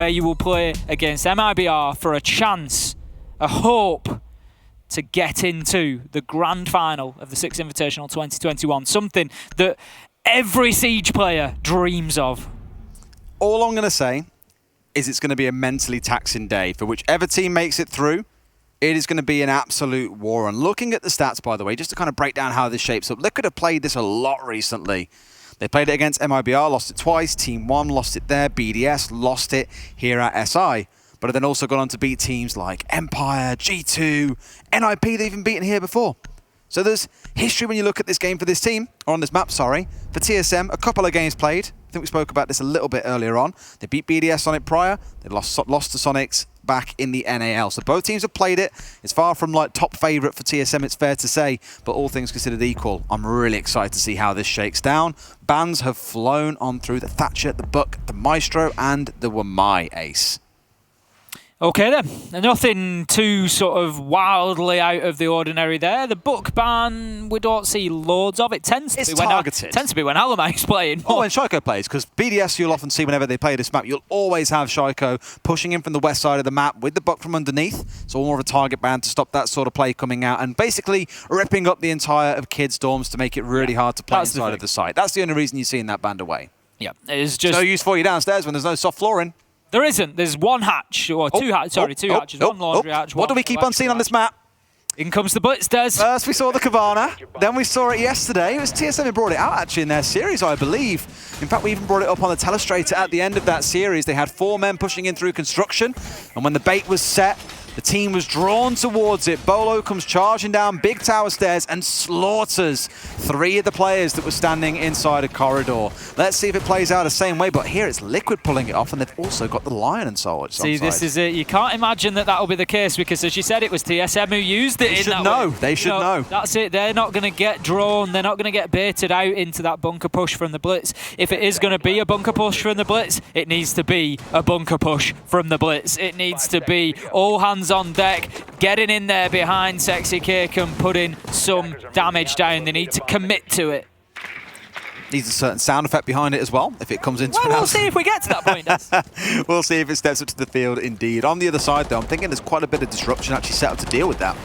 where you will play against MIBR for a chance, a hope to get into the grand final of the Six Invitational 2021. Something that every Siege player dreams of. All I'm going to say is it's going to be a mentally taxing day for whichever team makes it through. It is going to be an absolute war. And looking at the stats, by the way, just to kind of break down how this shapes up, Liquid have played this a lot recently. They played it against MIBR, lost it twice. Team 1 lost it there. BDS lost it here at SI. But have then also gone on to beat teams like Empire, G2, NIP they've even beaten here before. So there's history when you look at this game for this team, or on this map, sorry. For TSM, a couple of games played. I think we spoke about this a little bit earlier on. They beat BDS on it prior. They lost to Sonics back in the NAL. So both teams have played it. It's far from like top favourite for TSM, it's fair to say. But all things considered equal, I'm really excited to see how this shakes down. Bans have flown on through the Thatcher, the Buck, the Maestro, and the Wamai ace. Okay then, nothing too sort of wildly out of the ordinary there. The book ban, we don't see loads of. It tends to be when Alamai's playing. Oh, when Shaiko plays, because BDS you'll often see whenever they play this map, you'll always have Shaiko pushing in from the west side of the map with the buck from underneath. So more of a target ban to stop that sort of play coming out and basically ripping up the entire of kids' dorms to make it really hard to play inside of the site. That's the only reason you're seeing that banned away. Yeah, it's just no use for you downstairs when there's no soft flooring. There isn't. There's one hatch, or two hatches. Sorry, two hatches. One laundry hatch. What do we keep on seeing on this map? In comes the Blitz, Des. First we saw the Cabana, then we saw it yesterday. It was TSM who brought it out actually in their series, I believe. In fact, we even brought it up on the telestrator at the end of that series. They had 4 men pushing in through construction, and when the bait was set, the team was drawn towards it. Bolo comes charging down big tower stairs and slaughters 3 of the players that were standing inside a corridor. Let's see if it plays out the same way, but here it's Liquid pulling it off, and they've also got the Lion and so on. See, this is it. You can't imagine that that'll be the case because, as you said, it was TSM who used it in that way. They should know. That's it. They're not going to get drawn. They're not going to get baited out into that bunker push from the Blitz. If it is going to be a bunker push from the Blitz, it needs to be a bunker push from the Blitz. It needs to be all hands on deck, getting in there behind Sexy Cake and putting some damage down. They need to commit to it. Needs a certain sound effect behind it as well, if it comes into well, we'll see if we get to that point. We'll see if it steps up to the field indeed. On the other side, though, I'm thinking there's quite a bit of disruption actually set up to deal with that.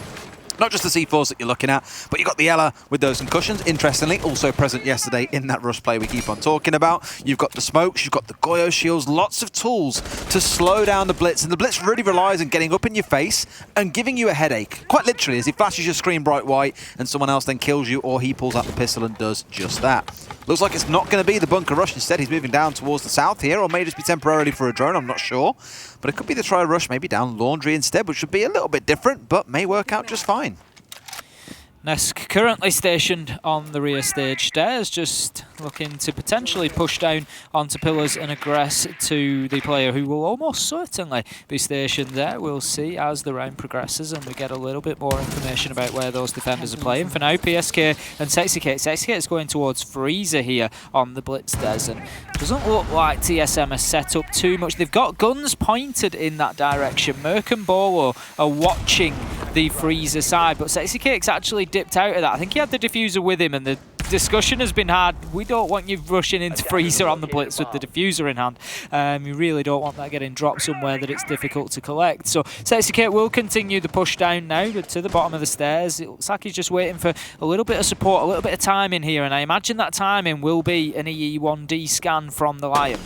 Not just the C4s that you're looking at, but you've got the Ella with those concussions. Interestingly, also present yesterday in that rush play we keep on talking about. You've got the smokes, you've got the Goyo shields, lots of tools to slow down the Blitz. And the Blitz really relies on getting up in your face and giving you a headache. Quite literally, as he flashes your screen bright white and someone else then kills you, or he pulls out the pistol and does just that. Looks like it's not going to be the bunker rush. Instead, he's moving down towards the south here, or may just be temporarily for a drone, I'm not sure. But it could be the try rush, maybe down Laundry instead, which would be a little bit different, but may work out just fine. Nesk currently stationed on the rear stage stairs, just looking to potentially push down onto pillars and aggress to the player who will almost certainly be stationed there. We'll see as the round progresses and we get a little bit more information about where those defenders are playing. For now, PSK and Sexy Cake. Sexy Cake is going towards Freezer here on the Blitz Des, and doesn't look like TSM has set up too much. They've got guns pointed in that direction. Merc and Bolo are watching the Freezer side, but Sexy Cake's actually dipped out of that. I think he had the diffuser with him, and the discussion has been had. We don't want you rushing into Freezer on the Blitz with the diffuser in hand. You really don't want that getting dropped somewhere that it's difficult to collect. So Sexy Cake will continue the push down now, but to the bottom of the stairs. It looks like he's just waiting for a little bit of support, a little bit of timing here, and I imagine that timing will be an EE1D scan from the Lion.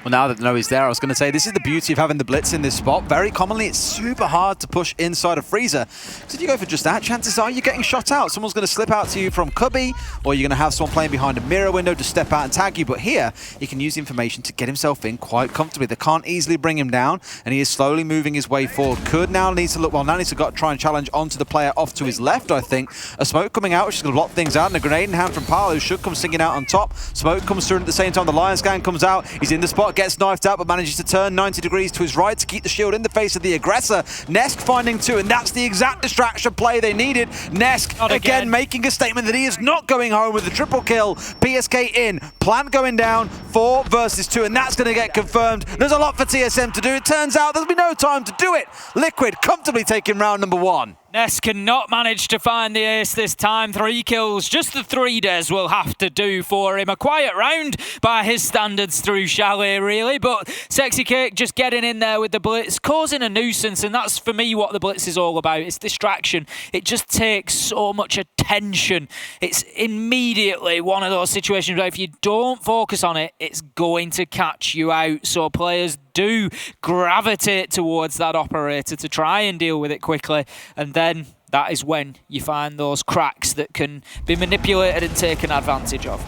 Well, now that the know he's there, I was going to say, this is the beauty of having the Blitz in this spot. Very commonly, it's super hard to push inside a Freezer. So if you go for just that, chances are you're getting shot out. Someone's going to slip out to you from Cubby, or you're going to have someone playing behind a mirror window to step out and tag you. But here, he can use the information to get himself in quite comfortably. They can't easily bring him down, and he is slowly moving his way forward. Could now needs to look, well, now needs to try and challenge onto the player off to his left, I think. A smoke coming out, which is going to block things out, and a grenade in hand from Paolo, who should come singing out on top. Smoke comes through, and at the same time, the Lion scan comes out. He's in the spot, gets knifed out, but manages to turn 90 degrees to his right to keep the shield in the face of the aggressor. Nesk finding 2, and that's the exact distraction play they needed. Nesk again making a statement that he is not going home with the triple kill. PSK in, plant going down, 4 versus 2, and that's going to get confirmed. There's a lot for TSM to do. It turns out there'll be no time to do it. Liquid comfortably taking round number 1. Ness cannot manage to find the ace this time. 3 kills, just the 3 Des will have to do for him. A quiet round by his standards through Chalet, really, but Sexy Cake just getting in there with the blitz, causing a nuisance, and that's for me what the blitz is all about. It's distraction. It just takes so much attention. It's immediately one of those situations where if you don't focus on it, it's going to catch you out. So players do gravitate towards that operator to try and deal with it quickly, and then that is when you find those cracks that can be manipulated and taken advantage of.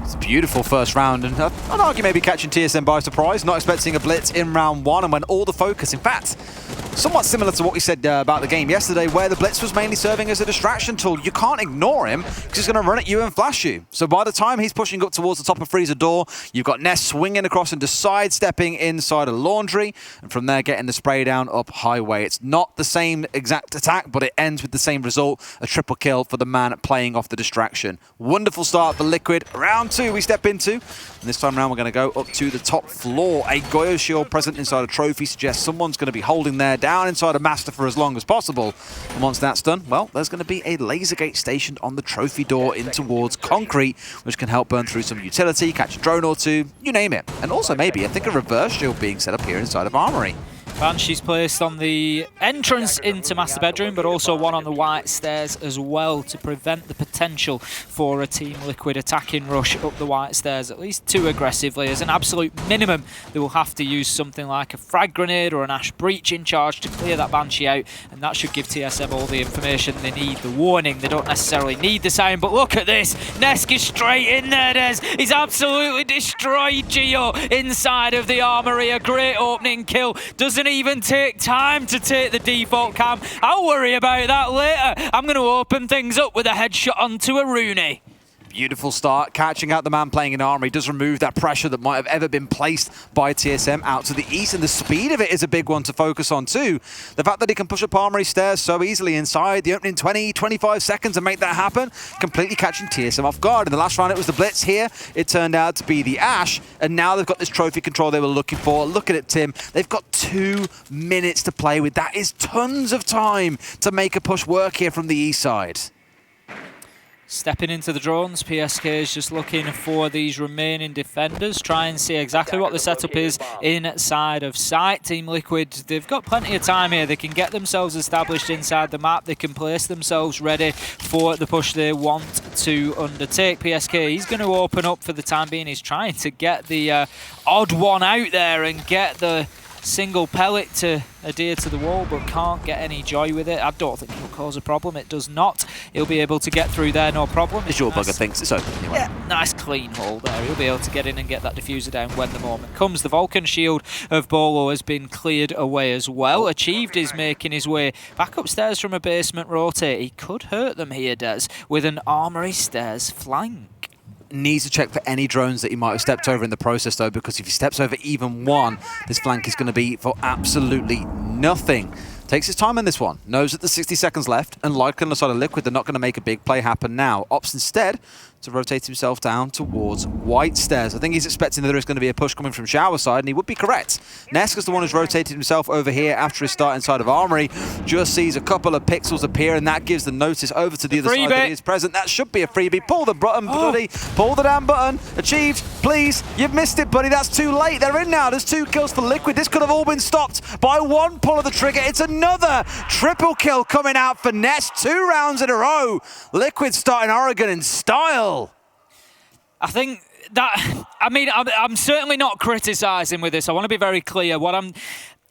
It's a beautiful first round, and I'd argue maybe catching TSM by surprise, not expecting a blitz in round 1, and when all the focus, in fact, somewhat similar to what we said about the game yesterday, where the blitz was mainly serving as a distraction tool. You can't ignore him because he's going to run at you and flash you. So by the time he's pushing up towards the top of Freezer door, you've got Ness swinging across and just sidestepping inside a laundry, and from there getting the spray down up highway. It's not the same exact attack, but it ends with the same result, a triple kill for the man playing off the distraction. Wonderful start for Liquid. Round 2 we step into, and this time around we're going to go up to the top floor. A Goyo shield present inside a trophy suggests someone's going to be holding there down inside a master for as long as possible. And once that's done, well, there's going to be a laser gate stationed on the trophy door in towards concrete, which can help burn through some utility, catch a drone or two, you name it. And also maybe, I think, a reverse shield being set up here inside of Armory. Banshee's placed on the entrance into Master Bedroom, but also one on the white stairs as well to prevent the potential for a Team Liquid attacking rush up the white stairs, at least too aggressively. As an absolute minimum, they will have to use something like a frag grenade or an Ash Breach in charge to clear that Banshee out, and that should give TSM all the information they need, the warning. They don't necessarily need the sign, but look at this. Nesk is straight in there, Des. He's absolutely destroyed Geo inside of the Armory. A great opening kill. Doesn't even take time to take the default cam. I'll worry about that later. I'm going to open things up with a headshot onto a Rooney. Beautiful start, catching out the man playing in Armory does remove that pressure that might have ever been placed by TSM out to the east, and the speed of it is a big one to focus on too. The fact that he can push up Armory stairs so easily inside the opening 20-25 seconds and make that happen, completely catching TSM off guard. In the last round it was the Blitz. Here it turned out to be the Ash, and now they've got this trophy control they were looking for. Look at it, Tim. They've got 2 minutes to play with. That is tons of time to make a push work here from the east side. Stepping into the drones, PSK is just looking for these remaining defenders, try and see exactly what the setup is inside of sight. Team Liquid, they've got plenty of time here. They can get themselves established inside the map. They can place themselves ready for the push they want to undertake. PSK, he's going to open up for the time being. He's trying to get the odd one out there and get the single pellet to adhere to the wall, but can't get any joy with it. I don't think it'll cause a problem. It does not. He'll be able to get through there, no problem. Visual Bugger thinks it's open anyway. Yeah, nice clean hole there. He'll be able to get in and get that diffuser down when the moment comes. The Vulcan shield of Bolo has been cleared away as well. Achieved is making his way back upstairs from a basement rotate. He could hurt them here, Des, with an Armory stairs flank. Needs to check for any drones that he might have stepped over in the process though, because if he steps over even one, this flank is going to be for absolutely nothing. Takes his time in this one, knows that there's 60 seconds left, and like on the side of Liquid, they're not going to make a big play happen now. Opts instead to rotate himself down towards white stairs. I think he's expecting that there is going to be a push coming from Shower side, and he would be correct. Nesk is the one who's rotated himself over here after his start inside of Armory. Just sees a couple of pixels appear, and that gives the notice over to the other side that he is present. That should be a freebie. Pull the button, buddy. Pull the damn button. Achieved. Please. You've missed it, buddy. That's too late. They're in now. There's 2 kills for Liquid. This could have all been stopped by one pull of the trigger. It's another triple kill coming out for Ness. 2 rounds in a row. Liquid starting Oregon in style. I think that, I mean, I'm certainly not criticising with this. I want to be very clear.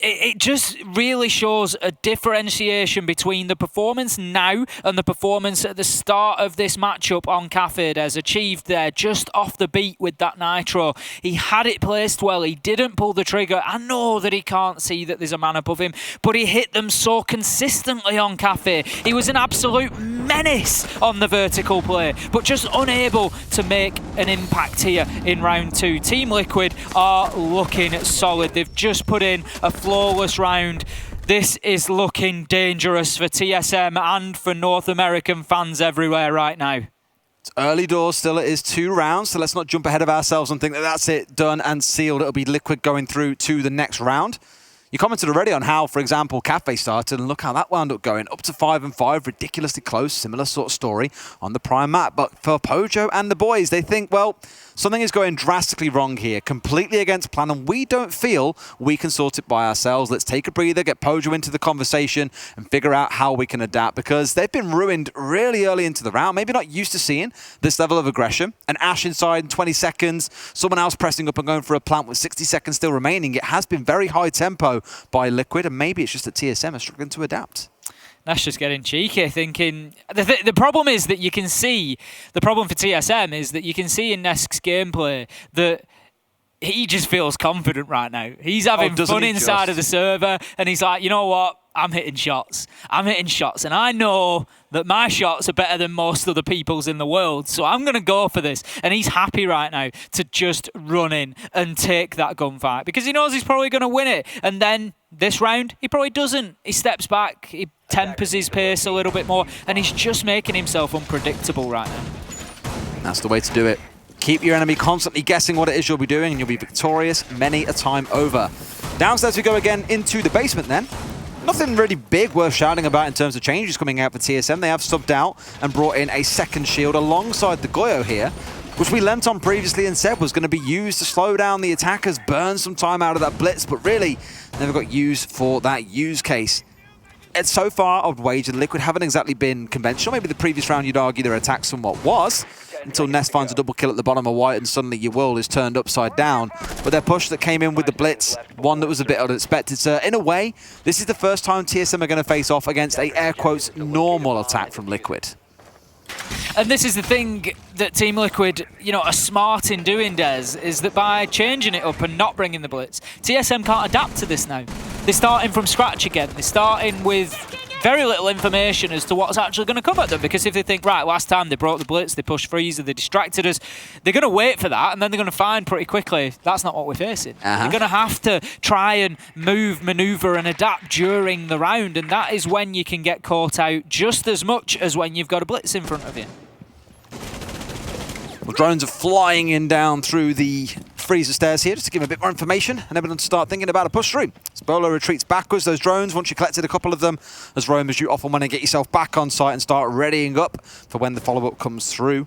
It just really shows a differentiation between the performance now and the performance at the start of this matchup on Cafe Des. Achieved there just off the beat with that Nitro. He had it placed well. He didn't pull the trigger. I know that he can't see that there's a man above him, but he hit them so consistently on Cafe. He was an absolute menace on the vertical play, but just unable to make an impact here in round 2. Team Liquid are looking solid. They've just put in a flawless round. This is looking dangerous for TSM and for North American fans everywhere right now. It's early doors still. It is 2 rounds, so let's not jump ahead of ourselves and think that that's it, done and sealed. It'll be Liquid going through to the next round. You commented already on how, for example, Cafe started, and look how that wound up going. Up to 5-5, ridiculously close, similar sort of story on the prime map. But for Pojo and the boys, they think, well, something is going drastically wrong here, completely against plan, and we don't feel we can sort it by ourselves. Let's take a breather, get Pojo into the conversation, and figure out how we can adapt, because they've been ruined really early into the round, maybe not used to seeing this level of aggression. An Ashe inside in 20 seconds, someone else pressing up and going for a plant with 60 seconds still remaining. It has been very high tempo by Liquid, and maybe it's just that TSM are struggling to adapt. That's just getting cheeky, thinking... The problem is that you can see... The problem for TSM is that you can see in Nesk's gameplay that he just feels confident right now. He's having fun inside of the server, and he's like, you know what? I'm hitting shots. I'm hitting shots, and I know that my shots are better than most other people's in the world, so I'm going to go for this. And he's happy right now to just run in and take that gunfight, because he knows he's probably going to win it. And then this round, he probably doesn't. He steps back, he tempers his pace a little bit more, and he's just making himself unpredictable right now. That's the way to do it. Keep your enemy constantly guessing what it is you'll be doing, and you'll be victorious many a time over. Downstairs we go again into the basement then. Nothing really big worth shouting about in terms of changes coming out for TSM. They have subbed out and brought in a second shield alongside the Goyo here, which we lent on previously and said was going to be used to slow down the attackers, burn some time out of that blitz, but really never got used for that use case. And so far, I would wager Liquid haven't exactly been conventional. Maybe the previous round you'd argue their attack somewhat was, until Nest finds a double kill at the bottom of White and suddenly your world is turned upside down. But their push that came in with the blitz, one that was a bit unexpected. So in a way, this is the first time TSM are going to face off against a, air quotes, normal attack from Liquid. And this is the thing that Team Liquid, are smart in doing, Des, is that by changing it up and not bringing the blitz, TSM can't adapt to this now. They're starting from scratch again. They're starting with very little information as to what's actually going to come at them, because if they think, right, last time they brought the blitz, they pushed freezer, they distracted us, they're going to wait for that, and then they're going to find pretty quickly that's not what we're facing. They're going to have to try and move, maneuver, and adapt during the round, and that is when you can get caught out just as much as when you've got a blitz in front of you. Well, drones are flying in down through the freezer stairs here just to give them a bit more information and everyone to start thinking about a push through. As Bolo retreats backwards, those drones, once you collected a couple of them, as roamers, you often want to get yourself back on site and start readying up for when the follow-up comes through.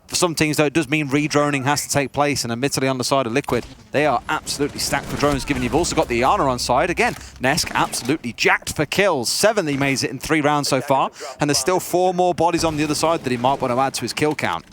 For some teams, though, it does mean re-droning has to take place, and admittedly on the side of Liquid, they are absolutely stacked for drones, given you've also got the Iana on side. Again, Nesk absolutely jacked for kills. 7 he made it in 3 rounds so far, and there's still 4 more bodies on the other side that he might want to add to his kill count.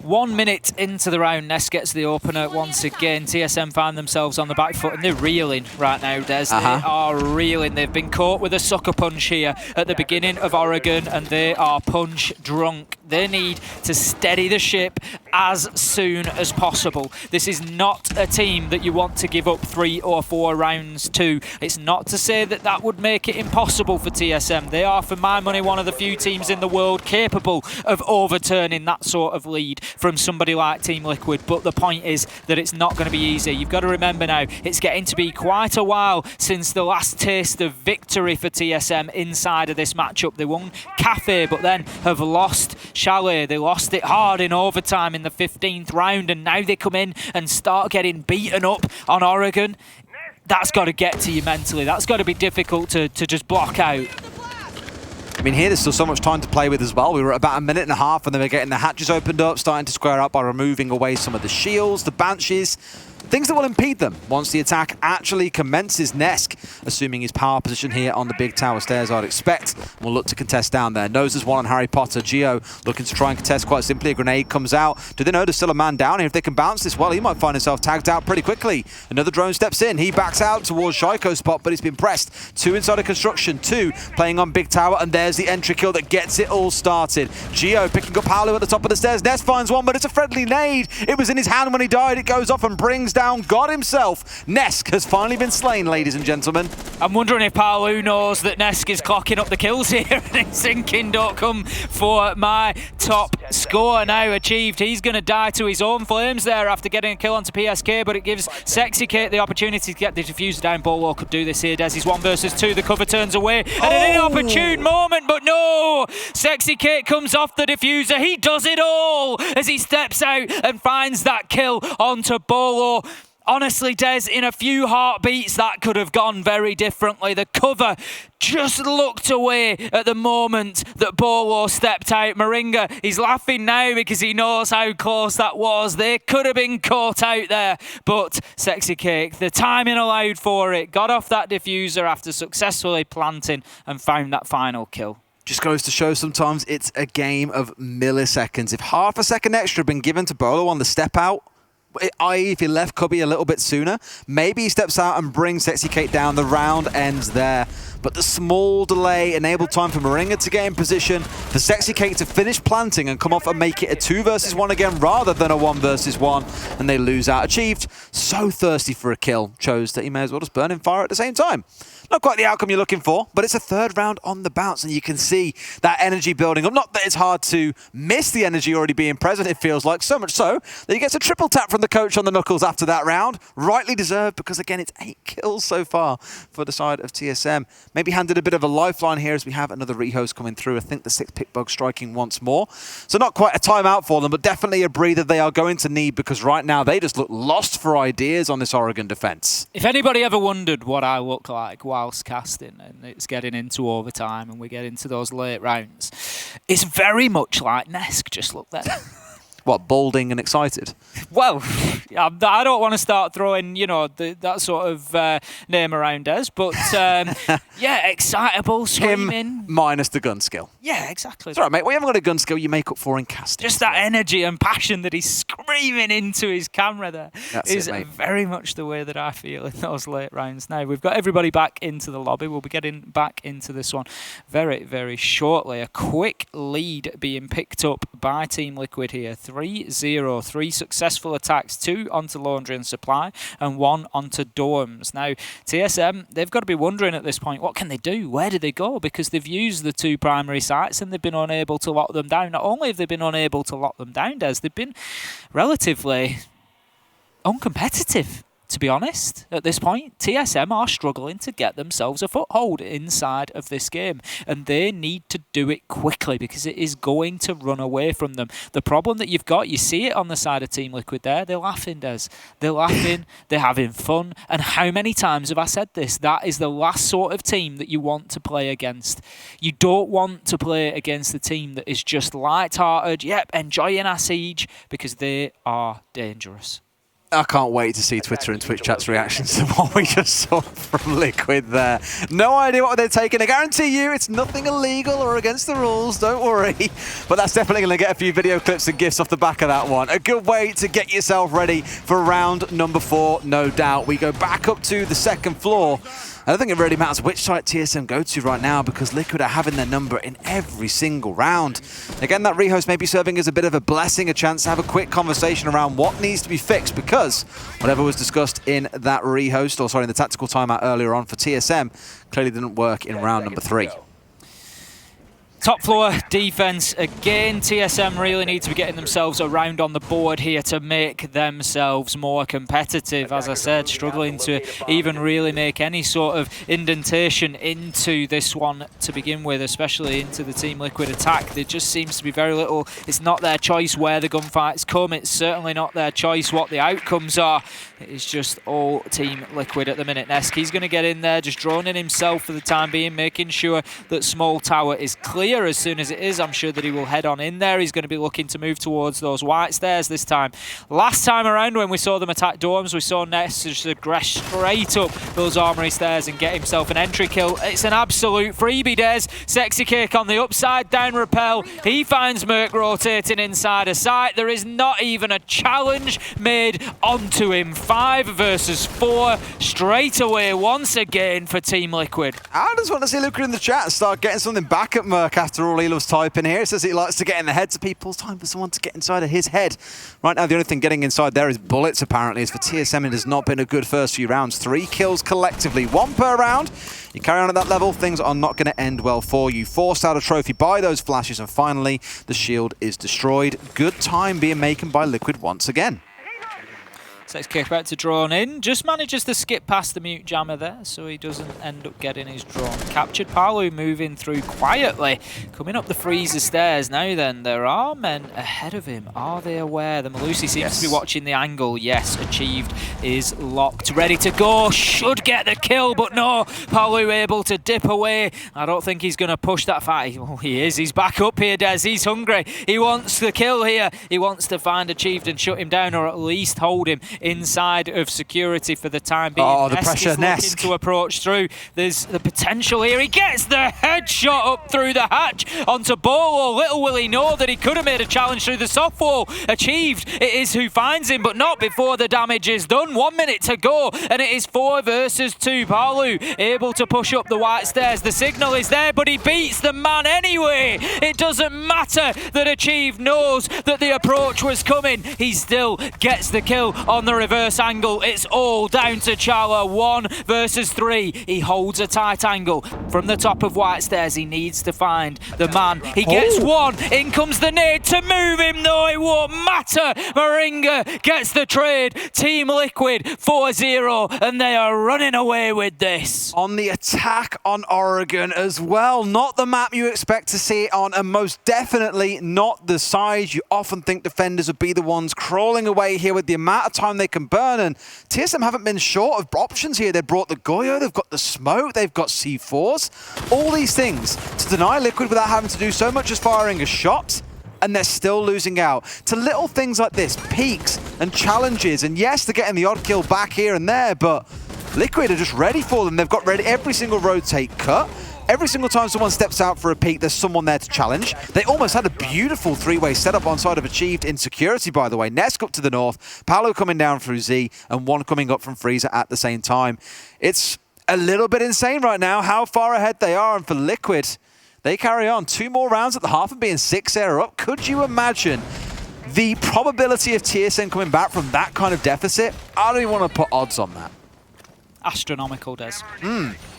1 minute into the round, Nest gets the opener once again. TSM find themselves on the back foot, and they're reeling right now, Des. They are reeling. They've been caught with a sucker punch here at the beginning of Oregon, and they are punch drunk. They need to steady the ship as soon as possible. This is not a team that you want to give up 3 or 4 rounds to. It's not to say that that would make it impossible for TSM. They are, for my money, one of the few teams in the world capable of overturning that sort of lead from somebody like Team Liquid, but the point is that it's not going to be easy. You've got to remember now, it's getting to be quite a while since the last taste of victory for TSM inside of this matchup. They won Cafe, but then have lost Chalet. They lost it hard in overtime in the 15th round, and now they come in and start getting beaten up on Oregon. That's got to get to you mentally. That's got to be difficult to just block out. I mean, here there's still so much time to play with as well. We were at about 1.5 minutes, and then we're getting the hatches opened up, starting to square up by removing away some of the shields, the banshees, things that will impede them once the attack actually commences. Nesk, assuming his power position here on the big tower stairs, I'd expect, will look to contest down there. Knows there's one on Harry Potter. Geo looking to try and contest quite simply. A grenade comes out. Do they know there's still a man down here? If they can bounce this well, he might find himself tagged out pretty quickly. Another drone steps in. He backs out towards Shaiko's spot, but he's been pressed. 2 inside of construction, 2 playing on big tower, and there's the entry kill that gets it all started. Geo picking up Paolo at the top of the stairs. Nest finds one, but it's a friendly nade. It was in his hand when he died. It goes off and brings down God himself. Nesk has finally been slain, ladies and gentlemen. I'm wondering if Paolo knows that Nesk is clocking up the kills here and he's thinking, don't come for my top score now achieved. He's going to die to his own flames there after getting a kill onto PSK, but it gives Sexy Kate the opportunity to get the diffuser down. Bolo could do this here. Desi's 1 versus 2. The cover turns away, and an inopportune moment, but no! Sexy Kate comes off the diffuser. He does it all as he steps out and finds that kill onto Bolo. Honestly, Des, in a few heartbeats, that could have gone very differently. The cover just looked away at the moment that Bolo stepped out. Moringa, he's laughing now because he knows how close that was. They could have been caught out there, but Sexy Cake, the timing allowed for it, got off that diffuser after successfully planting and found that final kill. Just goes to show sometimes it's a game of milliseconds. If half a second extra had been given to Bolo on the step out, i.e. if he left Cubby a little bit sooner, maybe he steps out and brings Sexy Cake down. The round ends there. But the small delay enabled time for Moringa to get in position, for Sexy Cake to finish planting and come off and make it a 2 versus 1 again rather than a 1 versus 1, and they lose out. Achieved, so thirsty for a kill, chose that he may as well just burn in fire at the same time. Not quite the outcome you're looking for, but it's a 3rd round on the bounce, and you can see that energy building up. Not that it's hard to miss the energy already being present, it feels like, so much so that he gets a triple tap from the coach on the knuckles after that round. Rightly deserved, because again, it's 8 kills so far for the side of TSM. Maybe handed a bit of a lifeline here as we have another rehost coming through. I think the 6 pick bug striking once more. So not quite a timeout for them, but definitely a breather they are going to need, because right now they just look lost for ideas on this Oregon defense. If anybody ever wondered what I look like whilst casting and it's getting into overtime and we get into those late rounds, it's very much like Nesk just looked there. What, balding and excited? Well, I don't want to start throwing, you know, that sort of name around us, but yeah, excitable, screaming. Him minus the gun skill. Yeah, exactly. It's all right, mate. Well, you haven't got a gun skill, you make up for in casting. Just that energy and passion that he's screaming into his camera there. That's is it, mate. Very much the way that I feel in those late rounds. Now, we've got everybody back into the lobby. We'll be getting back into this one very, very shortly. A quick lead being picked up by Team Liquid here. 3-0, 3 successful attacks, 2 onto Laundry and Supply and 1 onto Dorms. Now, TSM, they've got to be wondering at this point, what can they do? Where do they go? Because they've used the 2 primary sites and they've been unable to lock them down. Not only have they been unable to lock them down, Des, they've been relatively uncompetitive. To be honest, at this point, TSM are struggling to get themselves a foothold inside of this game, and they need to do it quickly because it is going to run away from them. The problem that you've got, you see it on the side of Team Liquid there, they're laughing, Des. They're laughing, they're having fun, and how many times have I said this? That is the last sort of team that you want to play against. You don't want to play against the team that is just light-hearted, yep, enjoying our siege, because they are dangerous. I can't wait to see Twitter and Twitch chat's reactions to what we just saw from Liquid there. No idea what they're taking. I guarantee you it's nothing illegal or against the rules, don't worry. But that's definitely going to get a few video clips and GIFs off the back of that one. A good way to get yourself ready for round number 4, no doubt. We go back up to the 2nd floor. I don't think it really matters which site TSM go to right now, because Liquid are having their number in every single round. Again, that rehost may be serving as a bit of a blessing, a chance to have a quick conversation around what needs to be fixed, because whatever was discussed in that rehost, or sorry, in the tactical timeout earlier on for TSM, clearly didn't work in round number 3. Top floor defense again. TSM really need to be getting themselves around on the board here to make themselves more competitive. As I said, struggling to even really make any sort of indentation into this one to begin with, especially into the Team Liquid attack. There just seems to be very little. It's not their choice where the gunfights come. It's certainly not their choice what the outcomes are. It is just all Team Liquid at the minute. Nesk, he's going to get in there, just droning himself for the time being, making sure that small tower is clear. As soon as it is, I'm sure that he will head on in there. He's going to be looking to move towards those white stairs this time. Last time around when we saw them attack Dorms, we saw Ness just aggress straight up those armory stairs and get himself an entry kill. It's an absolute freebie, Des. Sexy Cake on the upside down rappel. He finds Merc rotating inside a site. There is not even a challenge made onto him. 5 versus 4 straight away once again for Team Liquid. I just want to see Liquid in the chat start getting something back at Merc after all he loves typing here. It says he likes to get in the heads of people. It's time for someone to get inside of his head. Right now, the only thing getting inside there is bullets, apparently. As for TSM, it has not been a good first few rounds. 3 kills collectively, 1 per round. You carry on at that level, things are not going to end well for you. Forced out a trophy by those flashes, and finally, the shield is destroyed. Good time being made by Liquid once again. Sets kick back to drawn in. Just manages to skip past the mute jammer there, so he doesn't end up getting his drawn captured. Palu moving through quietly, coming up the freezer stairs. Now then, there are men ahead of him. Are they aware? The Malusi seems to be watching the angle. Yes, achieved is locked, ready to go. Should get the kill, but no. Palu able to dip away. I don't think he's going to push that fight. Oh, he is. He's back up here, Des. He's hungry. He wants the kill here. He wants to find Achieved and shut him down, or at least hold him inside of security for the time being. Oh, the pressure, Nesk looking to approach through. There's the potential here. He gets the headshot up through the hatch onto Bolo. Little will he know that he could have made a challenge through the soft wall. Achieved, it is who finds him, but not before the damage is done. 1 minute to go, and it is 4 versus 2. Palu able to push up the white stairs. The signal is there, but he beats the man anyway. It doesn't matter that Achieved knows that the approach was coming. He still gets the kill on the reverse angle. It's all down to Chala. 1 versus 3. He holds a tight angle from the top of white stairs. He needs to find the man. He gets one. In comes the nade to move him, though it won't matter. Moringa gets the trade. Team Liquid 4-0, and they are running away with this. On the attack on Oregon as well. Not the map you expect to see it on, and most definitely not the side you often think defenders would be the ones crawling away here with the amount of time they can burn. And TSM haven't been short of options here. They brought the Goyo, they've got the smoke, they've got C4s. All these things to deny Liquid without having to do so much as firing a shot, and they're still losing out to little things like this, peaks and challenges. And yes, they're getting the odd kill back here and there, but Liquid are just ready for them. They've got ready every single rotate cut. Every single time someone steps out for a peek, there's someone there to challenge. They almost had a beautiful three-way setup on side of Achieved in security, by the way. Nesk up to the north, Paolo coming down through Z, and one coming up from Freezer at the same time. It's a little bit insane right now how far ahead they are, and for Liquid, they carry on. 2 more rounds at the half and being 6-0 up. Could you imagine the probability of TSM coming back from that kind of deficit? I don't even want to put odds on that. Astronomical, Des.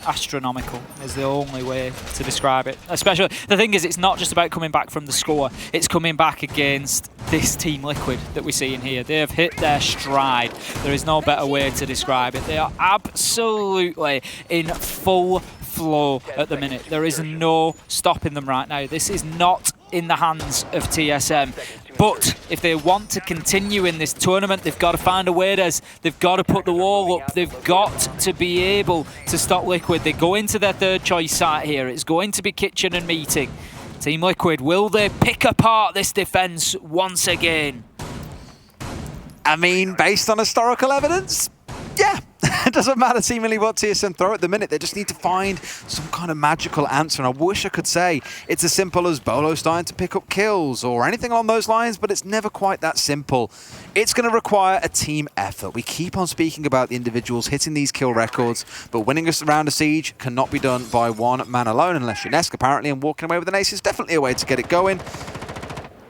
Astronomical is the only way to describe it. Especially, the thing is, it's not just about coming back from the score. It's coming back against this Team Liquid that we see in here. They have hit their stride. There is no better way to describe it. They are absolutely in full flow at the minute. There is no stopping them right now. This is not in the hands of TSM. But if they want to continue in this tournament, they've got to find a way. They've got to put the wall up. They've got to be able to stop Liquid. They go into their third choice site here. It's going to be Kitchen and Meeting. Team Liquid, will they pick apart this defense once again? I mean, based on historical evidence, yeah. It doesn't matter seemingly what TSM throw at the minute. They just need to find some kind of magical answer. And I wish I could say it's as simple as Bolo starting to pick up kills or anything along those lines, but it's never quite that simple. It's going to require a team effort. We keep on speaking about the individuals hitting these kill records, but winning a round of Siege cannot be done by one man alone, unless you're Nesk, apparently, and walking away with an ace is definitely a way to get it going.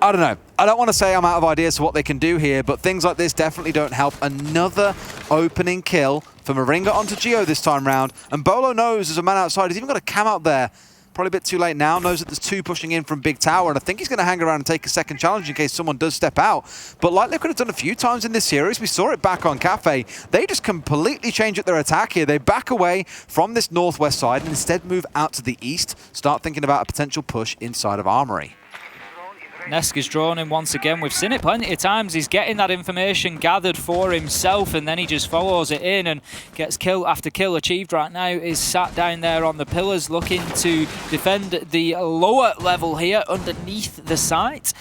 I don't know. I don't want to say I'm out of ideas for what they can do here, but things like this definitely don't help. Another opening kill for Moringa onto Geo this time round. And Bolo knows there's a man outside. He's even got a cam out there. Probably a bit too late now. Knows that there's 2 pushing in from Big Tower, and I think he's going to hang around and take a second challenge in case someone does step out. But like Liquid have done a few times in this series, we saw it back on Cafe. They just completely change up their attack here. They back away from this northwest side and instead move out to the east. Start thinking about a potential push inside of Armory. Nesk is drawn in once again. We've seen it plenty of times. He's getting that information gathered for himself, and then he just follows it in and gets kill after kill. Achieved right now is sat down there on the pillars looking to defend the lower level here underneath the site.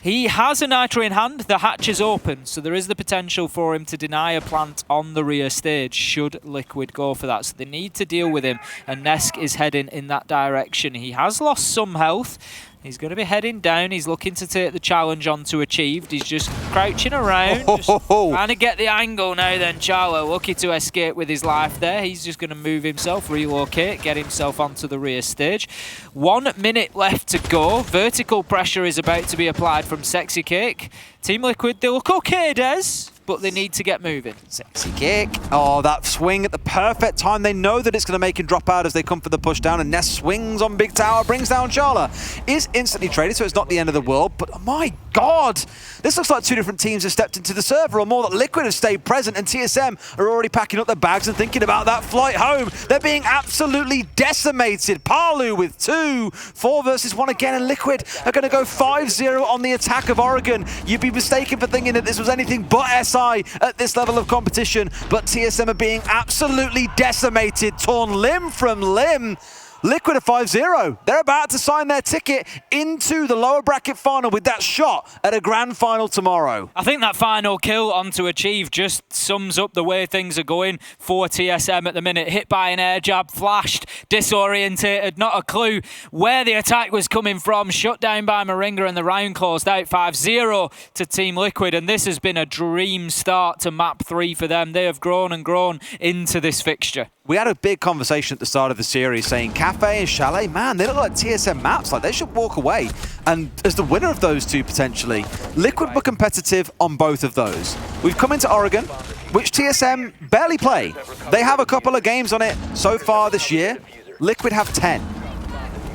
He has a Nitro in hand, the hatch is open, so there is the potential for him to deny a plant on the rear stage should Liquid go for that. So they need to deal with him, and Nesk is heading in that direction. He has lost some health. He's going to be heading down. He's looking to take the challenge onto Achieved. He's just crouching around, just trying to get the angle now then. Charlo lucky to escape with his life there. He's just going to move himself, relocate, get himself onto the rear stage. 1 minute left to go. Vertical pressure is about to be applied from Sexy Cake. Team Liquid, they look okay, Des. but they need to get moving. Sexy kick. Oh, that swing at the perfect time. They know that it's going to make him drop out as they come for the push down, and Ness swings on Big Tower, brings down Charla. Is instantly traded, so it's not the end of the world, but oh my god! This looks like two different teams have stepped into the server, or more that Liquid have stayed present, and TSM are already packing up their bags and thinking about that flight home. They're being absolutely decimated. Palu with 2, 4 versus 1 again, and Liquid are going to go 5-0 on the attack of Oregon. You'd be mistaken for thinking that this was anything but SI at this level of competition, but TSM are being absolutely decimated, torn limb from limb. Liquid at 5-0. They're about to sign their ticket into the lower bracket final with that shot at a grand final tomorrow. I think that final kill onto Achieve just sums up the way things are going for TSM at the minute. Hit by an air jab, flashed, disorientated, not a clue where the attack was coming from. Shut down by Moringa, and the round closed out 5-0 to Team Liquid, and this has been a dream start to map 3 for them. They have grown and grown into this fixture. We had a big conversation at the start of the series saying Cafe and Chalet, man, they look like TSM maps, like they should walk away. And as the winner of those two, potentially, Liquid were competitive on both of those. We've come into Oregon, which TSM barely play. They have a couple of games on it so far this year. Liquid have 10.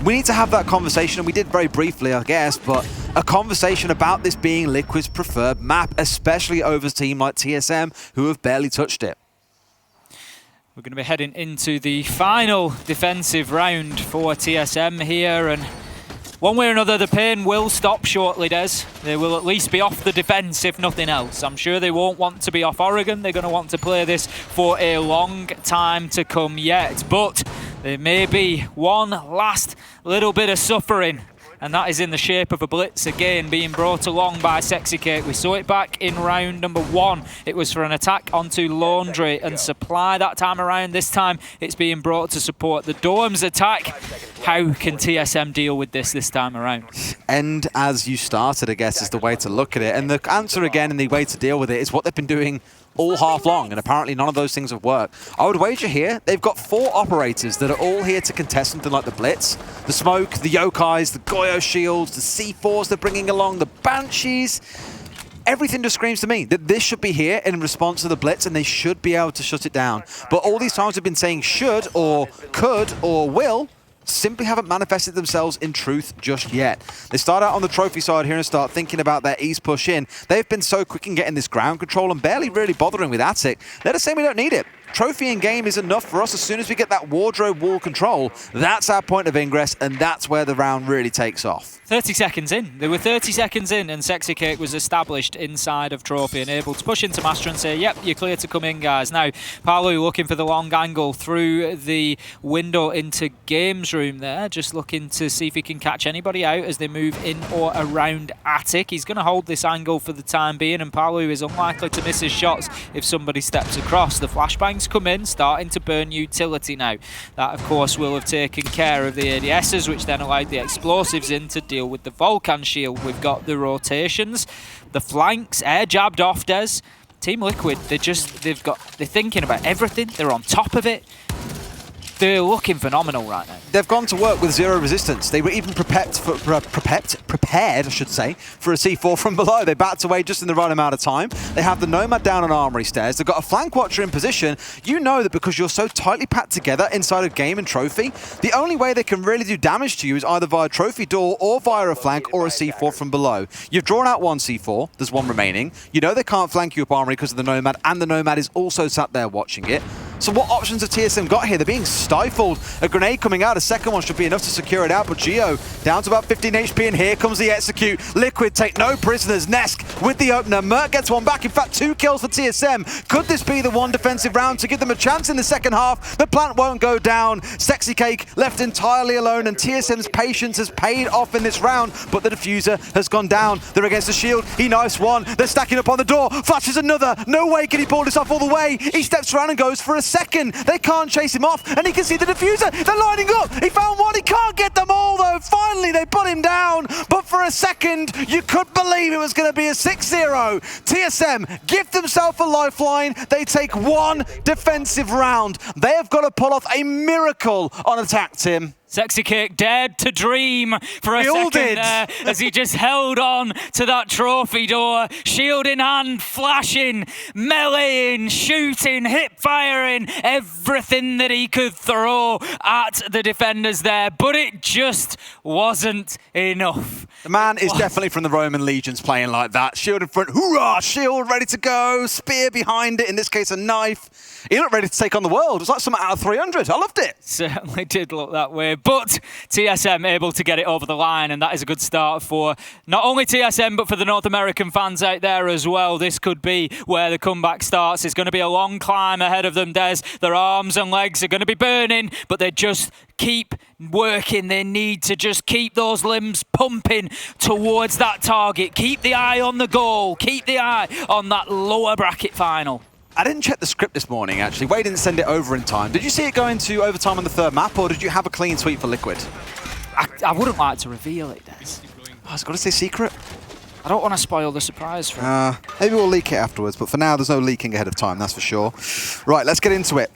We need to have that conversation, and we did very briefly, I guess, but a conversation about this being Liquid's preferred map, especially over a team like TSM, who have barely touched it. We're going to be heading into the final defensive round for TSM here, and one way or another the pain will stop shortly, Des. They will at least be off the defence if nothing else. I'm sure they won't want to be off Oregon. They're going to want to play this for a long time to come yet, but there may be one last little bit of suffering, and that is in the shape of a blitz again being brought along by Sexy Cake. We saw it back in round number 1. It was for an attack onto Laundry and Supply that time around. This time it's being brought to support the Dorms attack. How can TSM deal with this time around? End as you started, I guess, is the way to look at it. And the answer again and the way to deal with it is what they've been doing all half long, and apparently none of those things have worked. I would wager here, they've got 4 operators that are all here to contest something like the Blitz, the Smoke, the Yokais, the Goyo Shields, the C4s they're bringing along, the Banshees. Everything just screams to me that this should be here in response to the Blitz, and they should be able to shut it down. But all these times we've been saying should, or could, or will, simply haven't manifested themselves in truth just yet. They start out on the trophy side here and start thinking about their east push in. They've been so quick in getting this ground control and barely really bothering with Attic. Let us say we don't need it. Trophy in game is enough for us. As soon as we get that wardrobe wall control, that's our point of ingress, and that's where the round really takes off. 30 seconds in. They were 30 seconds in, and Sexy Cake was established inside of Trophy and able to push into Master and say, yep, you're clear to come in, guys. Now, Palu looking for the long angle through the window into Games Room there, just looking to see if he can catch anybody out as they move in or around Attic. He's going to hold this angle for the time being, and Palu is unlikely to miss his shots if somebody steps across. The flashbangs come in, starting to burn utility now. That, of course, will have taken care of the ADSs, which then allowed the explosives in to deal with the Volcan shield. We've got the rotations, the flanks, air jabbed off Des. Team Liquid, they're thinking about everything. They're on top of it. They're looking phenomenal right now. They've gone to work with zero resistance. They were even prepared, I should say, for a C4 from below. They backed away just in the right amount of time. They have the Nomad down on Armory stairs. They've got a flank watcher in position. You know that because you're so tightly packed together inside of game and trophy, the only way they can really do damage to you is either via trophy door or via a flank or a C4 from below. You've drawn out one C4. There's one remaining. You know they can't flank you up Armory because of the Nomad, and the Nomad is also sat there watching it. So what options have TSM got here? They're being stifled. A grenade coming out, a second one should be enough to secure it out, but Geo down to about 15 HP, and here comes the execute. Liquid take no prisoners. Nesk with the opener. Merc gets one back. In fact, 2 kills for TSM. Could this be the one defensive round to give them a chance in the second half? The plant won't go down. Sexy Cake left entirely alone, and TSM's patience has paid off in this round, but the diffuser has gone down. They're against the shield. He knifes one. They're stacking up on the door. Flashes another. No way can he pull this off all the way. He steps around and goes for a second. They can't chase him off, and he can see the diffuser. They're lining up. He found one. He can't get them all, though. Finally, they put him down. But for a second, you could believe it was going to be a 6-0. TSM give themselves a lifeline. They take one defensive round. They have got to pull off a miracle on attack, Tim. Sexy Cake dared to dream for a We all second did. there as he just held on to that trophy door, shield in hand, flashing, meleeing, shooting, hip firing, everything that he could throw at the defenders there, but it just wasn't enough. The man is definitely from the Roman legions playing like that. Shield in front, hoorah, shield ready to go, spear behind it, in this case a knife. He looked ready to take on the world. It was like something out of 300. I loved it. Certainly did look that way, but TSM able to get it over the line, and that is a good start for not only TSM but for the North American fans out there as well. This could be where the comeback starts. It's going to be a long climb ahead of them, Des. Their arms and legs are going to be burning, but they just keep working. They need to just keep those limbs pumping towards that target. Keep the eye on the goal. Keep the eye on that lower bracket final. I didn't check the script this morning, actually. Wade didn't send it over in time. Did you see it go into overtime on the third map, or did you have a clean sweep for Liquid? I wouldn't like to reveal it, Des. Oh, it's got to say secret. I don't want to spoil the surprise for him. Maybe we'll leak it afterwards, but for now, there's no leaking ahead of time, that's for sure. Right, let's get into it.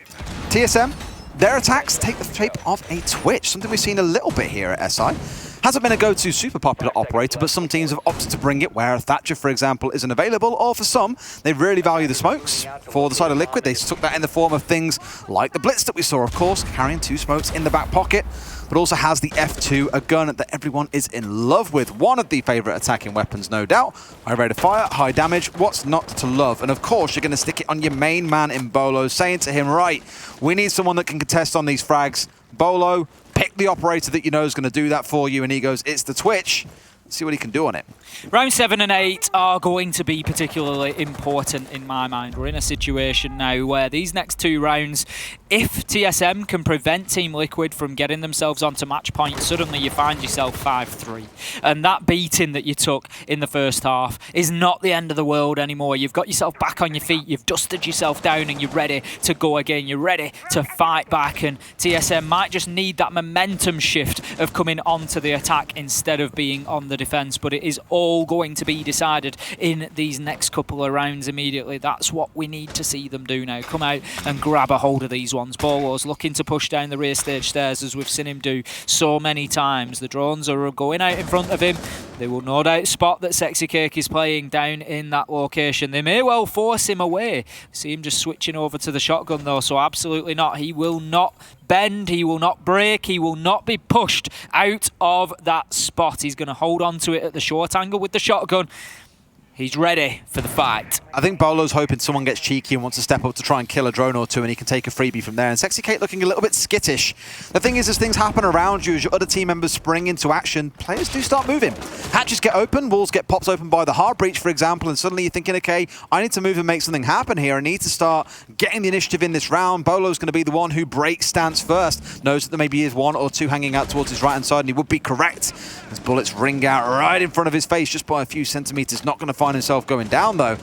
TSM, their attacks take the shape of a twitch, something we've seen a little bit here at SI. Hasn't been a go-to super popular operator, but some teams have opted to bring it where Thatcher, for example, isn't available, or for some, they really value the smokes. For the side of Liquid, they took that in the form of things like the Blitz that we saw, of course, carrying 2 smokes in the back pocket, but also has the F2, a gun that everyone is in love with. One of the favourite attacking weapons, no doubt. High rate of fire, high damage, what's not to love? And of course, you're going to stick it on your main man in Bolo, saying to him, right, we need someone that can contest on these frags. Bolo, pick the operator that you know is going to do that for you, and he goes, it's the Twitch. See what he can do on it. Round 7 and 8 are going to be particularly important in my mind. We're in a situation now where these next 2 rounds, if TSM can prevent Team Liquid from getting themselves onto match point, suddenly you find yourself 5-3. And that beating that you took in the first half is not the end of the world anymore. You've got yourself back on your feet, you've dusted yourself down, and you're ready to go again. You're ready to fight back, and TSM might just need that momentum shift of coming onto the attack instead of being on the defense, but it is all going to be decided in these next couple of rounds immediately. That's what we need to see them do now. Come out and grab a hold of these ones. Bolo's looking to push down the rear stage stairs, as we've seen him do so many times. The drones are going out in front of him. They will no doubt spot that Sexy Cake is playing down in that location. They may well force him away. See him just switching over to the shotgun though, so absolutely not. He will not bend, he will not break, he will not be pushed out of that spot. He's going to hold on to it at the short angle with the shotgun. He's ready for the fight. I think Bolo's hoping someone gets cheeky and wants to step up to try and kill a drone or two, and he can take a freebie from there. And Sexy Kate looking a little bit skittish. The thing is, as things happen around you, as your other team members spring into action, players do start moving. Hatches get open, walls get popped open by the hard breach, for example, and suddenly you're thinking, okay, I need to move and make something happen here. I need to start getting the initiative in this round. Bolo's going to be the one who breaks stance first. Knows that there maybe is 1 or 2 hanging out towards his right-hand side, and he would be correct. His bullets ring out right in front of his face, just by a few centimeters. Not going to find himself going down, though.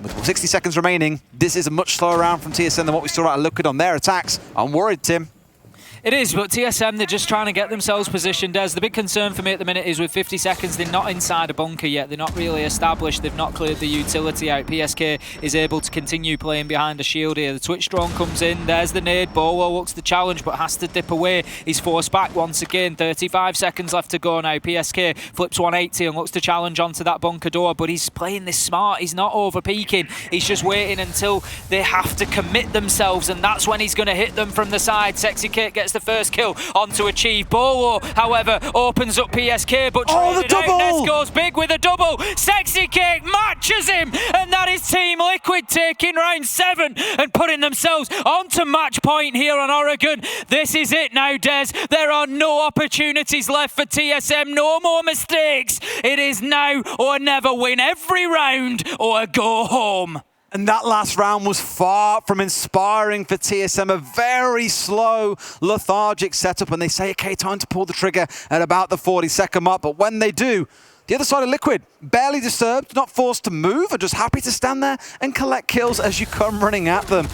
With 60 seconds remaining, this is a much slower round from TSM than what we saw out of Liquid on their attacks. I'm worried, Tim. It is, but TSM, they're just trying to get themselves positioned. Des, the big concern for me at the minute is with 50 seconds, they're not inside a bunker yet. They're not really established. They've not cleared the utility out. PSK is able to continue playing behind a shield here. The Twitch drone comes in. There's the nade. Bolo looks to challenge, but has to dip away. He's forced back once again. 35 seconds left to go now. PSK flips 180 and looks to challenge onto that bunker door, but he's playing this smart. He's not over-peaking. He's just waiting until they have to commit themselves, and that's when he's going to hit them from the side. Sexy Kate gets the first kill onto Achieve. Bolo, however, opens up PSK, but the double! Ness goes big with a double. Sexy Cake matches him, and that is Team Liquid taking round 7 and putting themselves onto match point here on Oregon. This is it now, Des. There are no opportunities left for TSM, no more mistakes. It is now or never. Win every round or go home. And that last round was far from inspiring for TSM. A very slow, lethargic setup. And they say, okay, time to pull the trigger at about the 40-second mark. But when they do, the other side of Liquid, barely disturbed, not forced to move, and just happy to stand there and collect kills as you come running at them.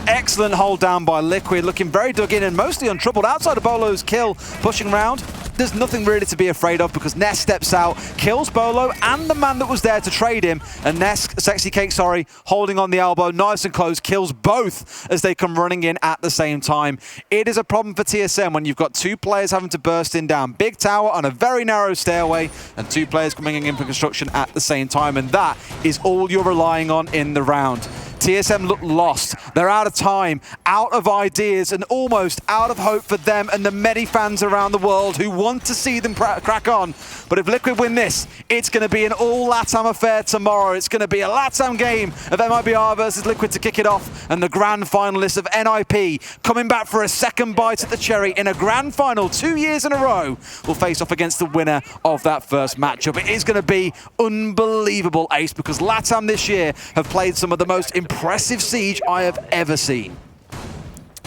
Excellent hold down by Liquid, looking very dug in and mostly untroubled outside of Bolo's kill, pushing round. there's nothing really to be afraid of because Ness steps out, kills Bolo and the man that was there to trade him, and Ness, Sexy Cake, sorry, holding on the elbow, nice and close, kills both as they come running in at the same time. It is a problem for TSM when you've got two players having to burst in down big tower on a very narrow stairway and two players coming in for construction at the same time, and that is all you're relying on in the round. TSM look lost. They're out of time, out of ideas, and almost out of hope for them and the many fans around the world who want to see them crack on. But if Liquid win this, it's going to be an all LATAM affair tomorrow. It's going to be a LATAM game of MIBR versus Liquid to kick it off, and the grand finalists of NIP coming back for a second bite at the cherry in a grand final 2 years in a row will face off against the winner of that first matchup. It is going to be unbelievable, Ace, because LATAM this year have played some of the most impressive Siege I have ever seen.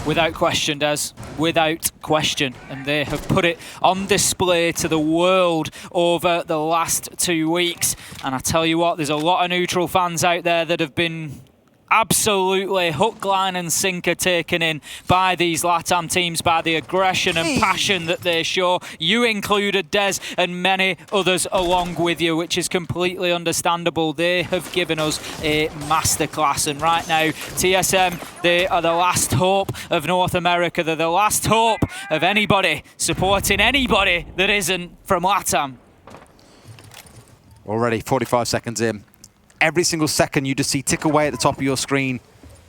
Without question, Des. Without question. And they have put it on display to the world over the last 2 weeks. And I tell you what, there's a lot of neutral fans out there that have been absolutely hook, line and sinker taken in by these LATAM teams, by the aggression and passion that they show. You included, Des, and many others along with you, which is completely understandable. They have given us a masterclass, and right now TSM, they are the last hope of North America. They're the last hope of anybody supporting anybody that isn't from LATAM. Already 45 seconds in. Every single second you just see tick away at the top of your screen,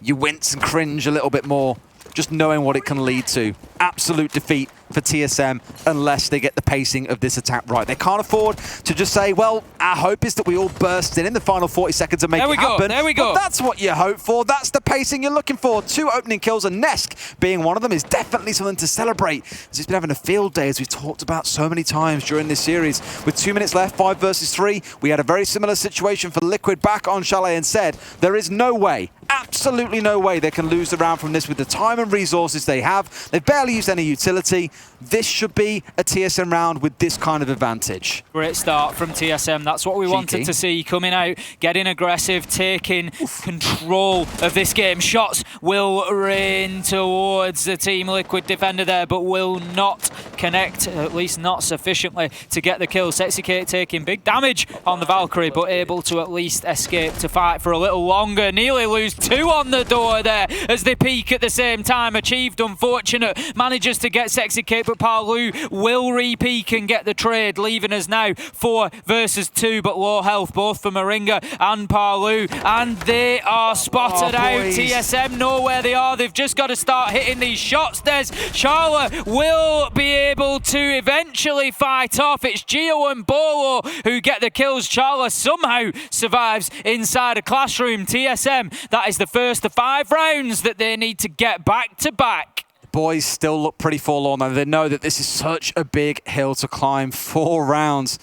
you wince and cringe a little bit more, just knowing what it can lead to. Absolute defeat for TSM unless they get the pacing of this attack right. They can't afford to just say, well, our hope is that we all burst in the final 40 seconds and make it happen. There we go. But that's what you hope for. That's the pacing you're looking for. 2 opening kills, and Nesk being one of them is definitely something to celebrate, as he's been having a field day, as we've talked about so many times during this series. With 2 minutes left, 5 versus 3, we had a very similar situation for Liquid back on Chalet and said, there is no way, absolutely no way they can lose the round from this with the time and resources they have. They've barely used any utility. This should be a TSM round with this kind of advantage. Great start from TSM. That's what we wanted to see. Coming out, getting aggressive, taking control of this game. Shots will rain towards the Team Liquid defender there, but will not connect, at least not sufficiently to get the kill. Sexy Cake taking big damage on the Valkyrie, but able to at least escape to fight for a little longer. Nearly lose 2 on the door there as they peak at the same time. Achieved unfortunate. Manages to get Sexy Cake, but Palu will re-peak and get the trade, leaving us now 4 versus 2, but low health both for Moringa and Palu, and they are spotted out. TSM know where they are. They've just got to start hitting these shots. There's Charla will be able to eventually fight off. It's Gio and Bolo who get the kills. Charla somehow survives inside a classroom. TSM, that is the first of 5 rounds that they need to get back to back. Boys still look pretty forlorn, and they know that this is such a big hill to climb. 4 rounds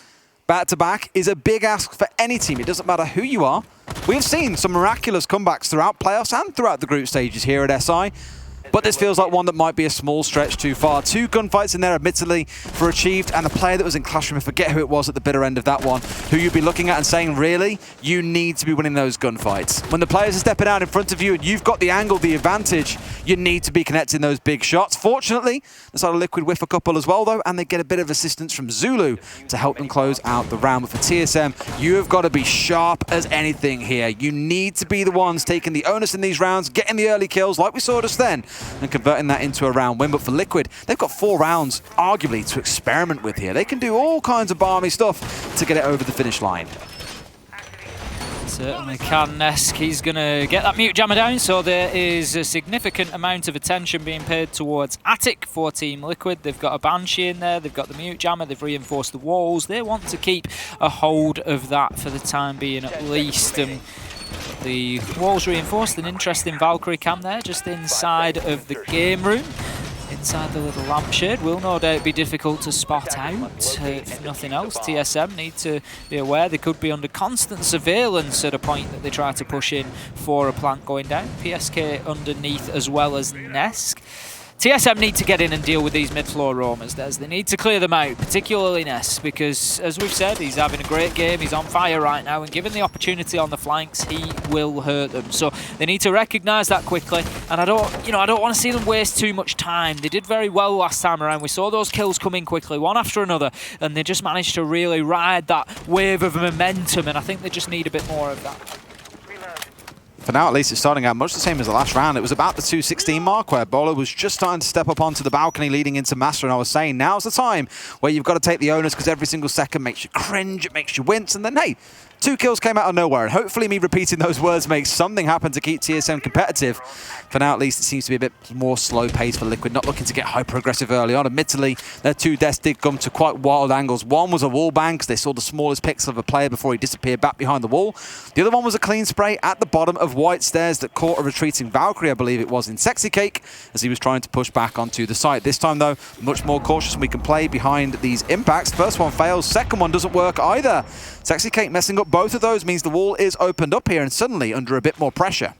back-to-back is a big ask for any team. It doesn't matter who you are. We've seen some miraculous comebacks throughout playoffs and throughout the group stages here at SI. But this feels like one that might be a small stretch too far. 2 gunfights in there, admittedly, for Achieved, and a player that was in Classroom, I forget who it was at the bitter end of that one, who you'd be looking at and saying, really? You need to be winning those gunfights. When the players are stepping out in front of you and you've got the angle, the advantage, you need to be connecting those big shots. Fortunately, the side of Liquid whiff a couple as well, though, and they get a bit of assistance from Zulu to help them close out the round. But for TSM, you have got to be sharp as anything here. You need to be the ones taking the onus in these rounds, getting the early kills like we saw just then, and converting that into a round win. But for Liquid, they've got 4 rounds, arguably, to experiment with here. They can do all kinds of balmy stuff to get it over the finish line. Certainly can. Nesk, he's going to get that mute jammer down, so there is a significant amount of attention being paid towards Attic for Team Liquid. They've got a Banshee in there, they've got the mute jammer, they've reinforced the walls. They want to keep a hold of that for the time being at least. The walls reinforced, an interesting Valkyrie camp there just inside of the game room. Inside the little lampshade will no doubt be difficult to spot out. If nothing else, TSM need to be aware they could be under constant surveillance at a point that they try to push in for a plant going down. PSK underneath as well as Nesk. TSM need to get in and deal with these mid-floor roamers. They need to clear them out, particularly Ness, because as we've said, he's having a great game. He's on fire right now, and given the opportunity on the flanks, he will hurt them. So they need to recognise that quickly. And I don't want to see them waste too much time. They did very well last time around. We saw those kills come in quickly, one after another, and they just managed to really ride that wave of momentum. And I think they just need a bit more of that. For now, at least, it's starting out much the same as the last round. It was about the 2:16 mark where Bolo was just starting to step up onto the balcony leading into Master, and I was saying, now's the time where you've got to take the onus because every single second makes you cringe, it makes you wince, and then, hey, 2 kills came out of nowhere, and hopefully me repeating those words makes something happen to keep TSM competitive. For now, at least, it seems to be a bit more slow pace for Liquid, not looking to get hyper-aggressive early on. Admittedly, their 2 deaths did come to quite wild angles. One was a wall bang, because they saw the smallest pixel of a player before he disappeared back behind the wall. The other one was a clean spray at the bottom of White Stairs that caught a retreating Valkyrie, I believe it was, in Sexy Cake, as he was trying to push back onto the site. This time, though, much more cautious, and we can play behind these impacts. First one fails, second one doesn't work either. Sexy Cake messing up both of those means the wall is opened up here and suddenly under a bit more pressure.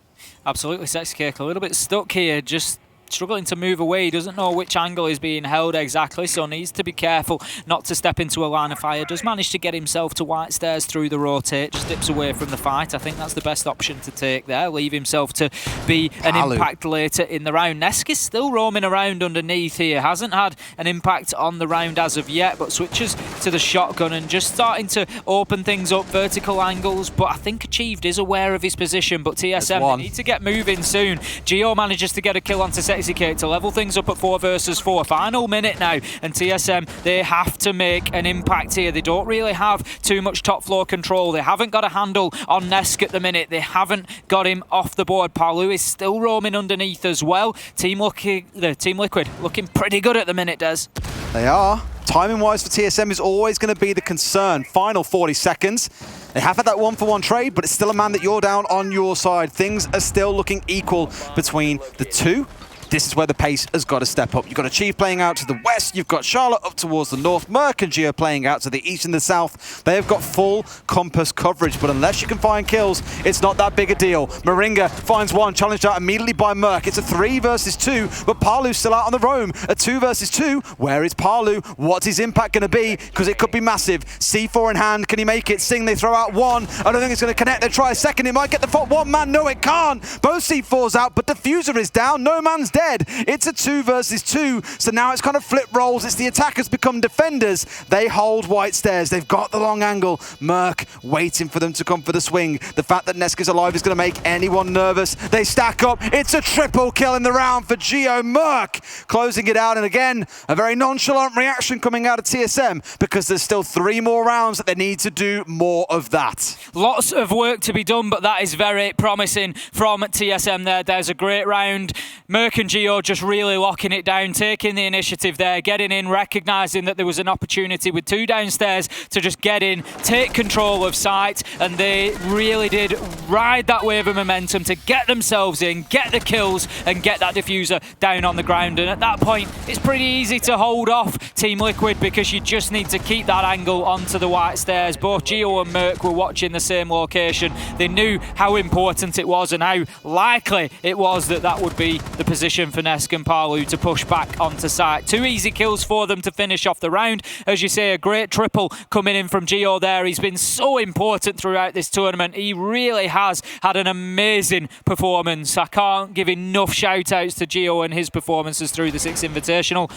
Absolutely, Sexy Cake a little bit stuck here, just struggling to move away. He doesn't know which angle is being held exactly, so needs to be careful not to step into a line of fire. Does manage to get himself to White Stairs through the rotate, just dips away from the fight. I think that's the best option to take there. Leave himself to be an impact later in the round. Nesk is still roaming around underneath here. Hasn't had an impact on the round as of yet, but switches to the shotgun and just starting to open things up, vertical angles, but I think Achieved is aware of his position, but TSM, they need to get moving soon. Geo manages to get a kill onto Sexy Cake to level things up at 4 versus 4. Final minute now, and TSM, they have to make an impact here. They don't really have too much top floor control. They haven't got a handle on Nesk at the minute. They haven't got him off the board. Palu is still roaming underneath as well. Team Liquid looking pretty good at the minute, Des. They are. Timing-wise for TSM is always going to be the concern. Final 40 seconds. They have had that 1-for-1 trade, but it's still a man that you're down on your side. Things are still looking equal between the two. This is where the pace has got to step up. You've got Achieve playing out to the west. You've got Charlotte up towards the north. Merc and Geo playing out to the east and the south. They have got full compass coverage, but unless you can find kills, it's not that big a deal. Moringa finds one, challenged out immediately by Merc. It's a 3 versus 2, but Palu's still out on the roam. A 2 versus 2. Where is Palu? What's his impact going to be? Because it could be massive. C4 in hand. Can he make it? Sing, they throw out one. I don't think it's going to connect. They try a second. It might get the one man. No, it can't. Both C4s out, but Diffuser is down. No man's dead. It's a 2 versus 2, so now it's kind of flip roles. It's the attackers become defenders. They hold White Stairs. They've got the long angle. Merc waiting for them to come for the swing. The fact that Nesk is alive is going to make anyone nervous. They stack up. It's a triple kill in the round for Geo. Merc closing it out, and again, a very nonchalant reaction coming out of TSM because there's still 3 more rounds that they need to do more of that. Lots of work to be done, but that is very promising from TSM there. There's a great round. Merc and Geo just really locking it down, taking the initiative there, getting in, recognising that there was an opportunity with 2 downstairs to just get in, take control of site, and they really did ride that wave of momentum to get themselves in, get the kills, and get that diffuser down on the ground. And at that point, it's pretty easy to hold off Team Liquid because you just need to keep that angle onto the White Stairs. Both Geo and Merc were watching the same location. They knew how important it was and how likely it was that that would be the position for Nesk and Palu to push back onto site. 2 easy kills for them to finish off the round. As you say, a great triple coming in from Geo there. He's been so important throughout this tournament. He really has had an amazing performance. I can't give enough shout-outs to Geo and his performances through the Six Invitational.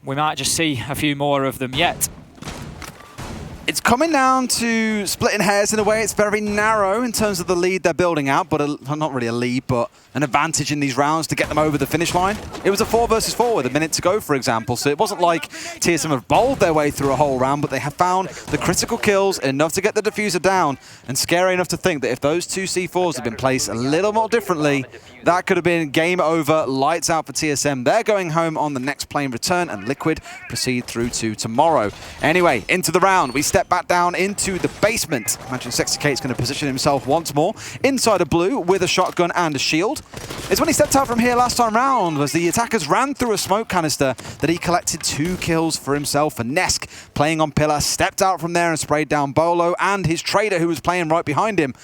We might just see a few more of them yet. It's coming down to splitting hairs in a way. It's very narrow in terms of the lead they're building out, but not really a lead, but an advantage in these rounds to get them over the finish line. It was a 4 versus 4 with a minute to go, for example, so it wasn't like TSM have bowled their way through a whole round, but they have found the critical kills enough to get the diffuser down, and scary enough to think that if those 2 C4s had been placed a little more differently, that could have been game over, lights out for TSM. They're going home on the next plane return, and Liquid proceed through to tomorrow. Anyway, into the round. We step back down into the basement. Imagine Sexy Kate's going to position himself once more inside a blue with a shotgun and a shield. It's when he stepped out from here last time round as the attackers ran through a smoke canister that he collected 2 kills for himself. And Nesk, playing on pillar, stepped out from there and sprayed down Bolo and his trader who was playing right behind him.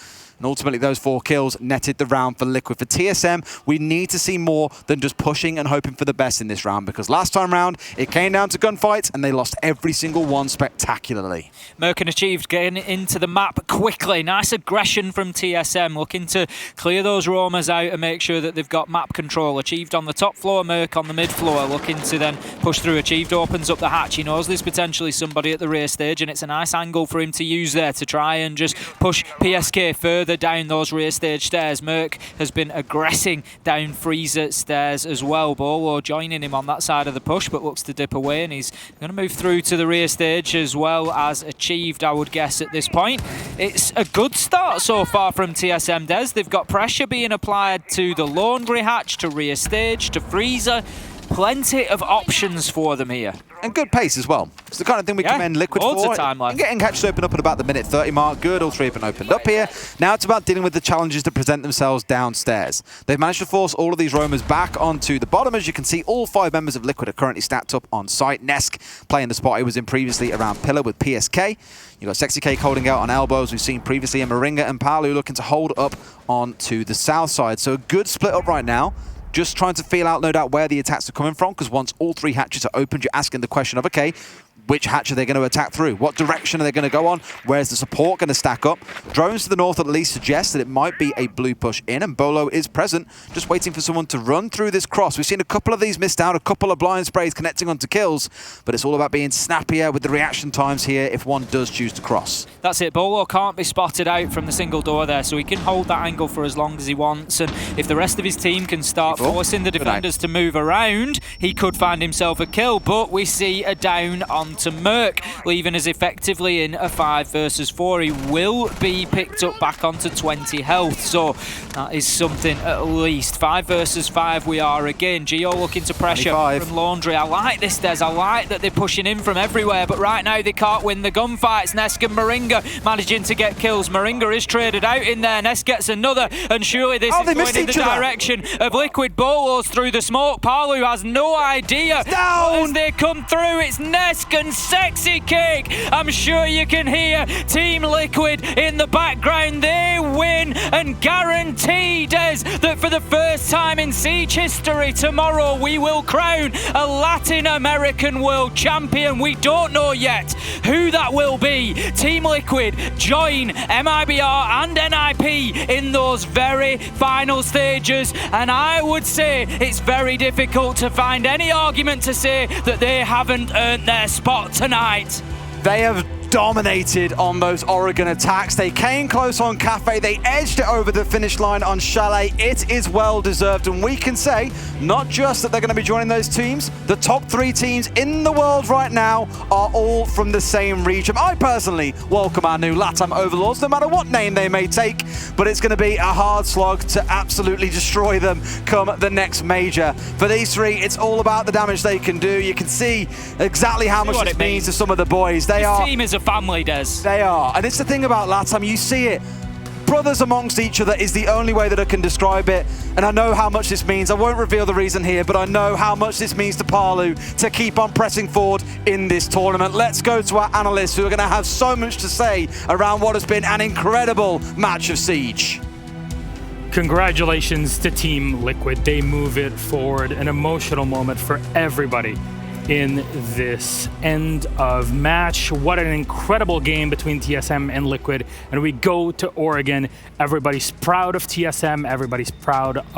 And ultimately, those 4 kills netted the round for Liquid. For TSM, we need to see more than just pushing and hoping for the best in this round, because last time round, it came down to gunfights, and they lost every single one spectacularly. Merkin achieved getting into the map quickly. Nice aggression from TSM, looking to clear those roamers out and make sure that they've got map control. Achieved on the top floor, Merc on the mid floor, looking to then push through. Achieved opens up the hatch. He knows there's potentially somebody at the rear stage, and it's a nice angle for him to use there to try and just push PSK further down those rear stage stairs. Merc has been aggressing down Freezer stairs as well. Bolo joining him on that side of the push, but looks to dip away, and he's going to move through to the rear stage as well as Achieved, I would guess, at this point. It's a good start so far from TSM, Des. They've got pressure being applied to the laundry hatch, to rear stage, to Freezer. Plenty of options for them here. And good pace as well. It's the kind of thing we commend Liquid for. Loads of time left. And getting hatches open up at about the minute 30 mark. Good, all 3 have been opened up here. Now it's about dealing with the challenges that present themselves downstairs. They've managed to force all of these roamers back onto the bottom. As you can see, all 5 members of Liquid are currently stacked up on site. Nesk playing the spot he was in previously around Pillar with PSK. You've got Sexy Cake holding out on elbows. We've seen previously, and Moringa and Palu looking to hold up onto the south side. So a good split up right now. Just trying to feel out, no doubt, where the attacks are coming from, because once all 3 hatches are opened, you're asking the question of, okay, which hatch are they going to attack through? What direction are they going to go on? Where's the support going to stack up? Drones to the north at least suggest that it might be a blue push in, and Bolo is present, just waiting for someone to run through this cross. We've seen a couple of these missed out, a couple of blind sprays connecting onto kills, but it's all about being snappier with the reaction times here if one does choose to cross. That's it. Bolo can't be spotted out from the single door there, so he can hold that angle for as long as he wants, and if the rest of his team can start forcing the defenders to move around, he could find himself a kill, but we see a down onto Merc, leaving us effectively in a 5 versus 4. He will be picked up back onto 20 health, so that is something at least. 5 versus 5 we are again. Gio looking to pressure 25. from Laundry. I like this, Des. I like that they're pushing in from everywhere, but right now they can't win the gunfights. Nesk and Moringa managing to get kills. Moringa is traded out in there. Nesk gets another, and surely this is going in the direction of Liquid. Bolos through the smoke. Palu has no idea. As they come through, it's Nesk and Sexy Cake. I'm sure you can hear Team Liquid in the background. They win and guarantee, Des, that for the first time in Siege history, tomorrow we will crown a Latin American world champion. We don't know yet who that will be. Team Liquid join MIBR and NIP in those very final stages, and I would say it's very difficult to find any argument to say that they haven't earned their spot tonight. They have dominated on those Oregon attacks. They came close on Cafe. They edged it over the finish line on Chalet. It is well deserved, and we can say not just that they're going to be joining those teams, the top 3 teams in the world right now are all from the same region. I personally welcome our new LATAM overlords, no matter what name they may take, but it's going to be a hard slog to absolutely destroy them come the next major. For these 3, it's all about the damage they can do. You can see exactly how much this means to some of the boys. This team is a family, Des. They are, and it's the thing about LATAM, you see it. Brothers amongst each other is the only way that I can describe it, and I know how much this means. I won't reveal the reason here, but I know how much this means to Palu to keep on pressing forward in this tournament. Let's go to our analysts, who are going to have so much to say around what has been an incredible match of Siege. Congratulations to Team Liquid. They move it forward. An emotional moment for everybody in this end of match. What an incredible game between TSM and Liquid. And we go to Oregon. Everybody's proud of TSM. Everybody's proud of